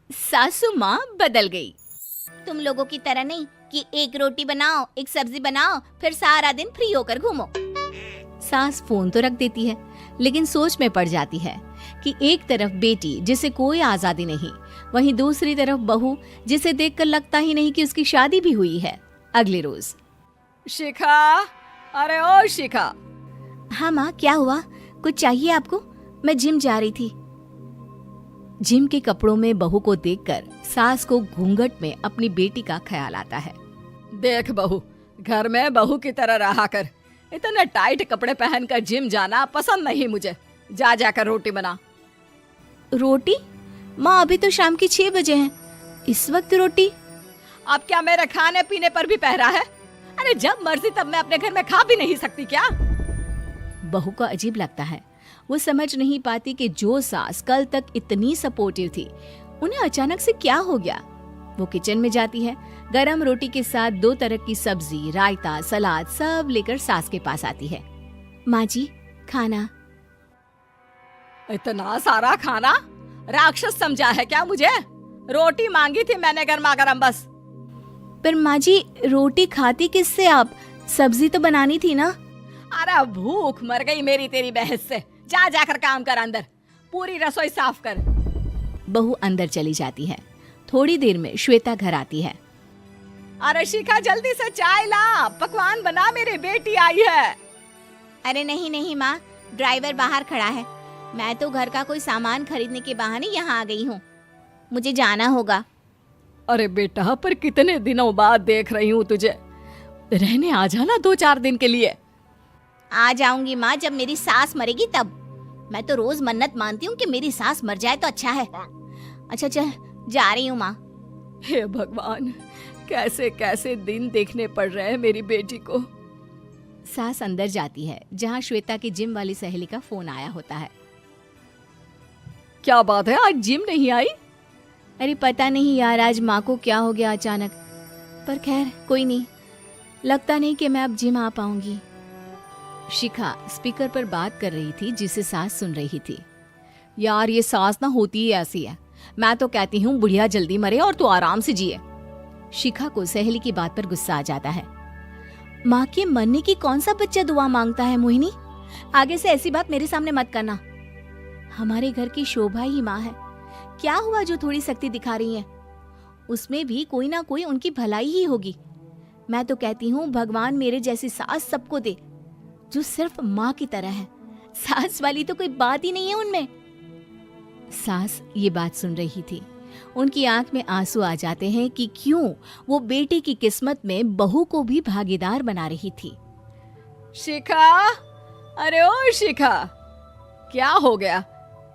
सासू माँ बदल गई। तुम लोगों की तरह नहीं कि एक रोटी बनाओ, एक सब्जी बनाओ, फिर सारा दिन फ्री होकर घूमो। सास फोन तो रख देती है, लेकिन सोच में पड़ जाती है कि एक तरफ बेटी जिसे कोई आजादी नहीं, वहीं दूसरी तरफ बहू जिसे देखकर लगता ही नहीं कि उसकी शादी भी हुई है। अगले रोज। शिखा, अरे ओ शिखा। हाँ माँ, क्या हुआ? कुछ चाहिए आपको? मैं जिम जा रही थी। जिम के कपड़ों में बहू को देखकर सास को घूंघट में अपनी बेटी का ख्याल आता है। देख बहू, घर में बहू की तरह रहा कर। इतने टाइट कपड़े पहनकर जिम जाना पसंद नहीं मुझे। जा जाकर रोटी बना। रोटी? माँ, अभी तो शाम की 6 बजे हैं, इस वक्त रोटी? अब क्या मेरे खाने पीने पर भी पहरा है? अरे जब मर्जी तब मैं अपने घर में खा भी नहीं सकती क्या? बहू को अजीब लगता है। वो समझ नहीं पाती कि जो सास कल तक इतनी सपोर्टिव थी, उन्हें अचानक से क्या हो गया। वो किचन में जाती है, गरम रोटी के साथ 2 तरह की सब्जी, रायता, सलाद सब लेकर सास के पास आती है। माँ जी, खाना। इतना सारा खाना? राक्षस समझा है क्या मुझे? रोटी मांगी थी मैंने गर्मा गर्म बस। पर माँ जी, रोटी खाती किससे आप? सब्जी तो बनानी थी ना। अरे भूख मर गई मेरी तेरी बहस से। जा जाकर काम कर, अंदर पूरी रसोई साफ कर। बहू अंदर चली जाती है। थोड़ी देर में श्वेता घर आती है। अरे शिखा, जल्दी से चाय ला, पकवान बना, मेरी बेटी आई है। अरे नहीं नहीं माँ, ड्राइवर बाहर खड़ा है। मैं तो घर का कोई सामान खरीदने के बहाने यहाँ आ गई हूँ, मुझे जाना होगा। अरे बेटा, पर कितने दिनों बाद देख रही हूँ तुझे। रहने आ जाना 2-4 दिन के लिए। आ जाऊंगी माँ, जब मेरी सास मरेगी तब। मैं तो रोज मन्नत मानती हूँ कि मेरी सास मर जाए तो अच्छा है। अच्छा चल, जा रही हूँ माँ। हे भगवान, कैसे कैसे दिन देखने पड़ रहे हैं मेरी बेटी को। सास अंदर जाती है, जहाँ श्वेता की जिम वाली सहेली का फोन आया होता है। क्या बात है, आज जिम नहीं आई? अरे पता नहीं यार, आज माँ को क्या हो गया अचानक। पर खैर कोई नहीं, लगता नहीं कि मैं अब जिम आ पाऊंगी। शिखा स्पीकर पर बात कर रही थी, जिसे सास सुन रही थी। यार ये सास ना होती ही ऐसी है। मैं तो कहती हूँ बुढ़िया जल्दी मरे और तू आराम से जिए। शिखा को सहेली की बात पर गुस्सा आ जाता है। माँ के मरने की कौन सा बच्चा दुआ मांगता है मोहिनी? आगे से ऐसी बात मेरे सामने मत करना। हमारे घर की शोभा ही माँ है। क्या हुआ जो थोड़ी सख्ती दिखा रही है? उसमें भी कोई ना कोई उनकी भलाई ही होगी। मैं तो कहती हूँ भगवान मेरे जैसी सास सबको दे, जो सिर्फ माँ की तरह है। सास वाली तो कोई बात ही नहीं है उनमें। सास ये बात सुन रही थी। उनकी आंख में आंसू आ जाते हैं कि क्यों वो बेटी की किस्मत में बहू को भी भागीदार बना रही थी। शिखा, अरे ओ शिखा, क्या हो गया?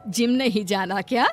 जिम नहीं जाना क्या?